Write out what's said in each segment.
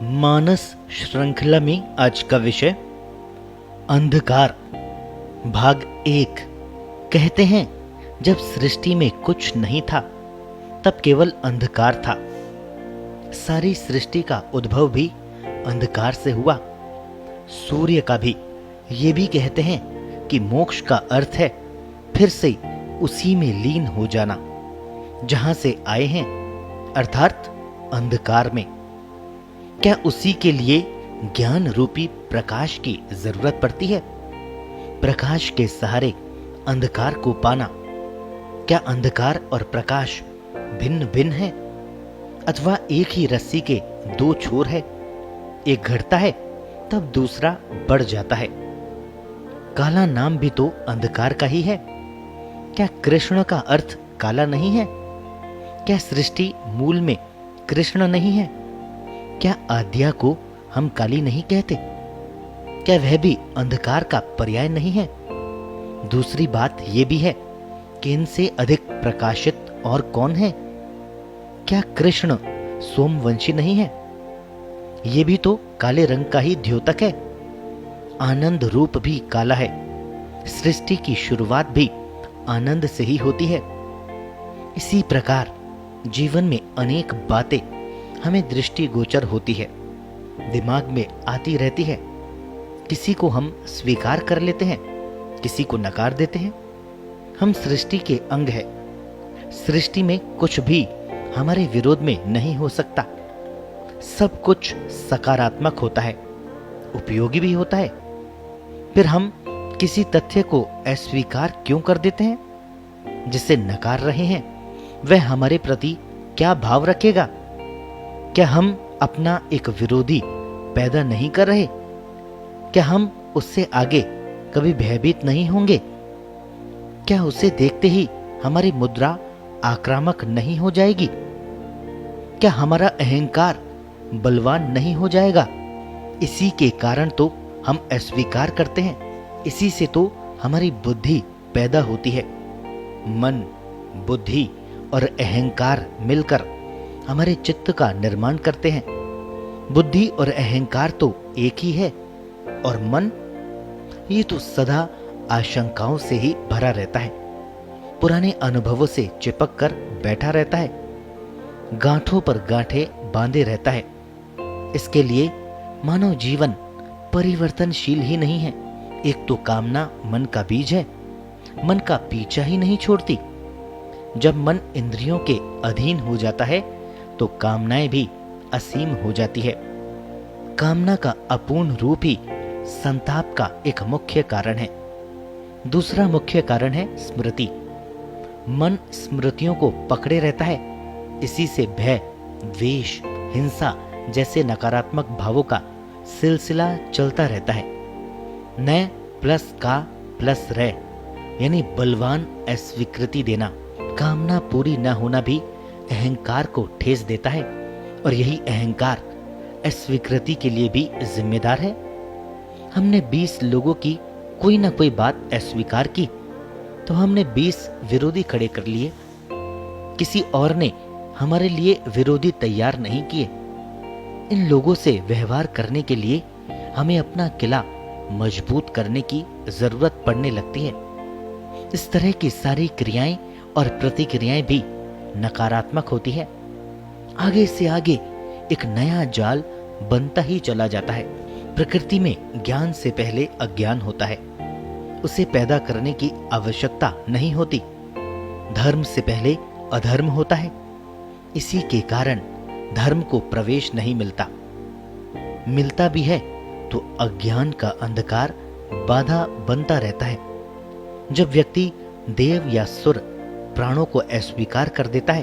मानस श्रृंखला में आज का विषय अंधकार भाग 1। कहते हैं जब सृष्टि में कुछ नहीं था तब केवल अंधकार था। सारी सृष्टि का उद्भव भी अंधकार से हुआ। सूर्य का भी। ये भी कहते हैं कि मोक्ष का अर्थ है फिर से उसी में लीन हो जाना जहां से आए हैं, अर्थात अंधकार में। क्या उसी के लिए ज्ञान रूपी प्रकाश की जरूरत पड़ती है? प्रकाश के सहारे अंधकार को पाना। क्या अंधकार और प्रकाश भिन्न भिन्न है अथवा एक ही रस्सी के दो छोर है? एक घटता है तब दूसरा बढ़ जाता है। काला नाम भी तो अंधकार का ही है। क्या कृष्ण का अर्थ काला नहीं है? क्या सृष्टि मूल में कृष्ण नहीं है? क्या आद्या को हम काली नहीं कहते? क्या वह भी अंधकार का पर्याय नहीं है? दूसरी बात यह भी है कि इनसे अधिक प्रकाशित और कौन है? क्या कृष्ण सोमवंशी नहीं है? ये भी तो काले रंग का ही द्योतक है। आनंद रूप भी काला है। सृष्टि की शुरुआत भी आनंद से ही होती है। इसी प्रकार जीवन में अनेक बातें हमें दृष्टिगोचर होती है, दिमाग में आती रहती है। किसी को हम स्वीकार कर लेते हैं, किसी को नकार देते हैं। हम सृष्टि के अंग हैं। सृष्टि में कुछ भी हमारे विरोध में नहीं हो सकता। सब कुछ सकारात्मक होता है, उपयोगी भी होता है। फिर हम किसी तथ्य को अस्वीकार क्यों कर देते हैं? जिसे नकार रहे हैं वह हमारे प्रति क्या भाव रखेगा? क्या हम अपना एक विरोधी पैदा नहीं कर रहे? क्या हम उससे आगे कभी भयभीत नहीं होंगे? क्या उसे देखते ही हमारी मुद्रा आक्रामक नहीं हो जाएगी? क्या हमारा अहंकार बलवान नहीं हो जाएगा? इसी के कारण तो हम अस्वीकार करते हैं। इसी से तो हमारी बुद्धि पैदा होती है। मन, बुद्धि और अहंकार मिलकर हमारे चित्त का निर्माण करते हैं। बुद्धि और अहंकार तो एक ही है और मन, ये तो सदा आशंकाओं से ही भरा रहता है। पुराने अनुभवों से चिपक कर बैठा रहता है, गांठों पर गांठें बांधे रहता है। इसके लिए मानव जीवन परिवर्तनशील ही नहीं है। एक तो कामना मन का बीज है, मन का पीछा ही नहीं छोड़ती। जब मन इंद्रियों के अधीन हो जाता है तो कामनाएं भी असीम हो जाती है। कामना का अपूर्ण रूप ही संताप का एक मुख्य कारण है। दूसरा मुख्य कारण है स्मृति। मन स्मृतियों को पकड़े रहता है। इसी से भय, द्वेष, हिंसा जैसे नकारात्मक भावों का सिलसिला चलता रहता है। न प्लस का प्लस रे, यानी बलवान अस्वीकृति देना। कामना पूरी न होना भी अहंकार को ठेस देता है और यही अहंकार अस्वीकृति के लिए भी जिम्मेदार है। हमने 20 लोगों की कोई ना कोई बात अस्वीकार की तो हमने 20 विरोधी खड़े कर लिए। किसी और ने हमारे लिए विरोधी तैयार नहीं किए। इन लोगों से व्यवहार करने के लिए हमें अपना किला मजबूत करने की जरूरत पड़ने लगती है। इस तरह की सारी क्रियाएं और प्रतिक्रियाएं भी नकारात्मक होती है। आगे से आगे एक नया जाल बनता ही चला जाता है। प्रकृति में ज्ञान से पहले अज्ञान होता है। उसे पैदा करने की आवश्यकता नहीं होती। धर्म से पहले अधर्म होता है। इसी के कारण धर्म को प्रवेश नहीं मिलता। मिलता भी है तो अज्ञान का अंधकार बाधा बनता रहता है। जब व्यक्ति देव या सुर प्राणों को अस्वीकार कर देता है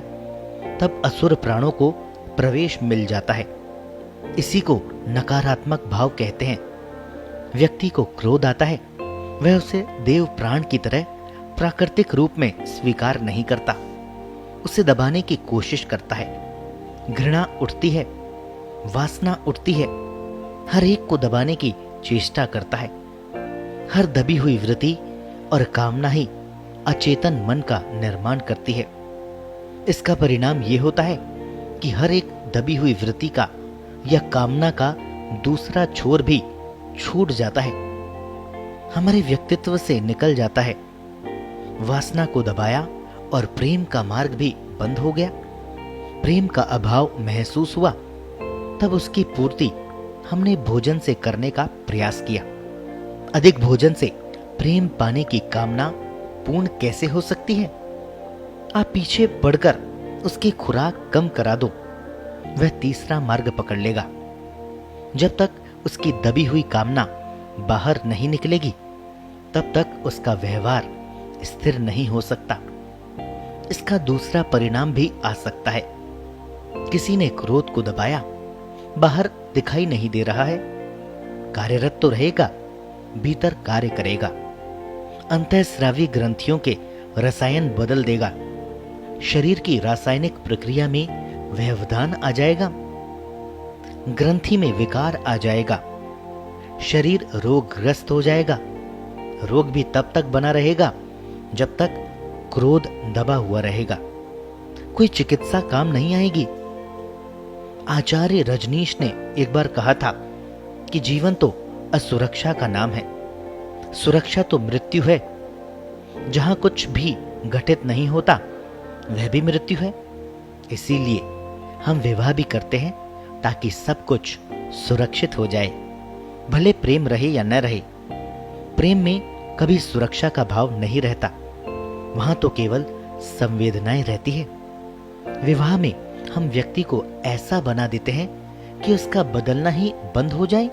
तब असुर प्राणों को प्रवेश मिल जाता है। इसी को नकारात्मक भाव कहते हैं। व्यक्ति को क्रोध आता है, वह उसे देव प्राण की तरह प्राकृतिक रूप में स्वीकार नहीं करता, उसे दबाने की कोशिश करता है। घृणा उठती है, वासना उठती है, हर एक को दबाने की चेष्टा करता है। हर दबी हुई वृत्ति और कामना ही अचेतन मन का निर्माण करती है। इसका परिणाम यह होता है कि हर एक दबी हुई वृत्ति का या कामना का दूसरा छोर भी छूट जाता है, हमारे व्यक्तित्व से निकल जाता है। वासना को दबाया और प्रेम का मार्ग भी बंद हो गया। प्रेम का अभाव महसूस हुआ, तब उसकी पूर्ति हमने भोजन से करने का प्रयास किया। अधिक भोजन से प्रेम पाने की कामना पूर्ण कैसे हो सकती है? आप पीछे पड़कर उसकी खुराक कम करा दो, वह तीसरा मार्ग पकड़ लेगा। जब तक उसकी दबी हुई कामना बाहर नहीं निकलेगी, तब तक उसका व्यवहार स्थिर नहीं हो सकता। इसका दूसरा परिणाम भी आ सकता है। किसी ने क्रोध को दबाया, बाहर दिखाई नहीं दे रहा है, कार्यरत तो रहेगा, भीतर कार्य करेगा। अंतःस्रावी ग्रंथियों के रसायन बदल देगा, शरीर की रासायनिक प्रक्रिया में व्यवधान आ जाएगा, ग्रंथि में विकार आ जाएगा, शरीर रोगग्रस्त हो जाएगा। रोग भी तब तक बना रहेगा जब तक क्रोध दबा हुआ रहेगा। कोई चिकित्सा काम नहीं आएगी। आचार्य रजनीश ने एक बार कहा था कि जीवन तो असुरक्षा का नाम है, सुरक्षा तो मृत्यु है। जहां कुछ भी घटित नहीं होता वह भी मृत्यु है। इसीलिए हम विवाह भी करते हैं ताकि सब कुछ सुरक्षित हो जाए, भले प्रेम रहे या न रहे। प्रेम में कभी सुरक्षा का भाव नहीं रहता, वहां तो केवल संवेदनाएं रहती है। विवाह में हम व्यक्ति को ऐसा बना देते हैं कि उसका बदलना ही बंद हो जाए।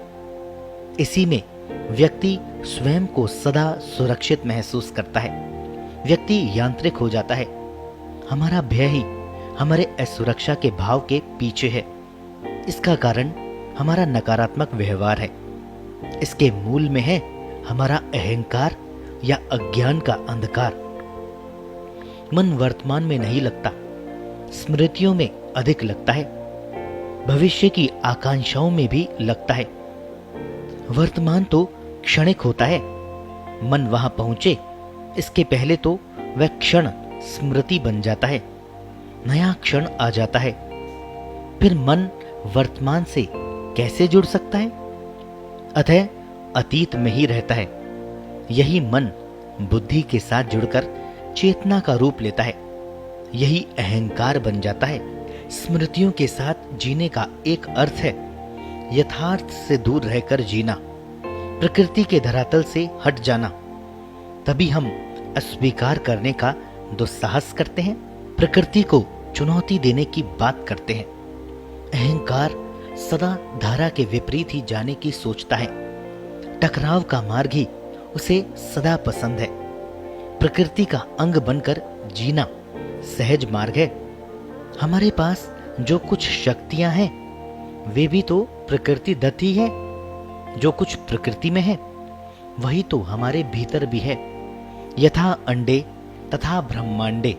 इसी में व्यक्ति स्वयं को सदा सुरक्षित महसूस करता है। व्यक्ति यांत्रिक हो जाता है। हमारा भय ही हमारे असुरक्षा के भाव के पीछे है। इसका कारण हमारा नकारात्मक व्यवहार है। इसके मूल में है हमारा अहंकार या अज्ञान का अंधकार। मन वर्तमान में नहीं लगता, स्मृतियों में अधिक लगता है, भविष्य की आकांक्षाओं में भी लगता है। वर्तमान तो क्षणिक होता है। मन वहां पहुंचे इसके पहले तो वह क्षण स्मृति बन जाता है, नया क्षण आ जाता है। फिर मन वर्तमान से कैसे जुड़ सकता है? अतः अतीत में ही रहता है। यही मन बुद्धि के साथ जुड़कर चेतना का रूप लेता है। यही अहंकार बन जाता है। स्मृतियों के साथ जीने का एक अर्थ है यथार्थ से दूर रहकर जीना, प्रकृति के धरातल से हट जाना। तभी हम अस्वीकार करने का दुस्साहस करते हैं, प्रकृति को चुनौती देने की बात करते हैं। अहंकार सदा धारा के विपरीत ही जाने की सोचता है। टकराव का मार्ग ही उसे सदा पसंद है। प्रकृति का अंग बनकर जीना सहज मार्ग है। हमारे पास जो कुछ शक्तियां हैं वे भी तो प्रकृति दत्त ही है। जो कुछ प्रकृति में है वही तो हमारे भीतर भी है। यथा अंडे तथा ब्रह्मांडे।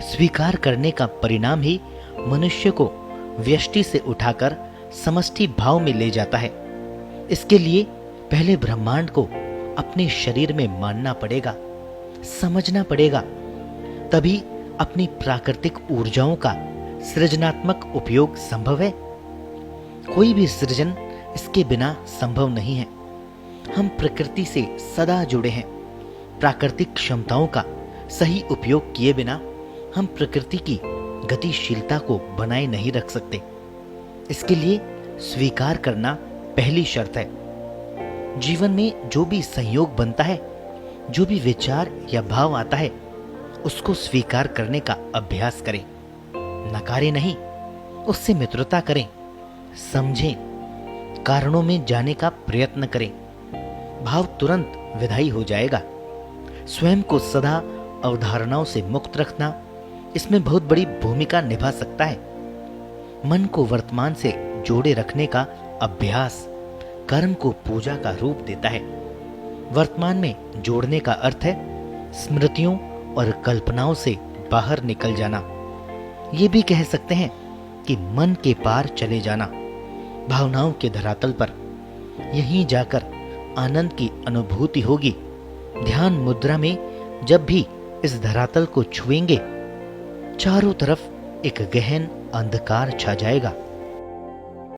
स्वीकार करने का परिणाम ही मनुष्य को व्यष्टि से उठाकर समष्टि भाव में ले जाता है। इसके लिए पहले ब्रह्मांड को अपने शरीर में मानना पड़ेगा, समझना पड़ेगा। तभी अपनी प्राकृतिक ऊर्जाओं का सृजनात्मक उपयोग संभव है। कोई भी सृजन इसके बिना संभव नहीं है। हम प्रकृति से सदा जुड़े हैं। प्राकृतिक क्षमताओं का सही उपयोग किए बिना हम प्रकृति की गतिशीलता को बनाए नहीं रख सकते। इसके लिए स्वीकार करना पहली शर्त है। जीवन में जो भी संयोग बनता है, जो भी विचार या भाव आता है, उसको स्वीकार करने का अभ्यास करें। नकारे नहीं, उससे मित्रता करें, समझें, कारणों में जाने का प्रयत्न करें। भाव तुरंत विदाई हो जाएगा। स्वयं को सदा अवधारणाओं से मुक्त रखना इसमें बहुत बड़ी भूमिका निभा सकता है। मन को वर्तमान से जोड़े रखने का अभ्यास कर्म को पूजा का रूप देता है। वर्तमान में जोड़ने का अर्थ है स्मृतियों और कल्पनाओं से बाहर निकल जाना। ये भी कह सकते हैं कि मन के पार चले जाना, भावनाओं के धरातल पर। यहीं जाकर आनंद की अनुभूति होगी। ध्यान मुद्रा में जब भी इस धरातल को छुएंगे, चारों तरफ एक गहन अंधकार छा जाएगा।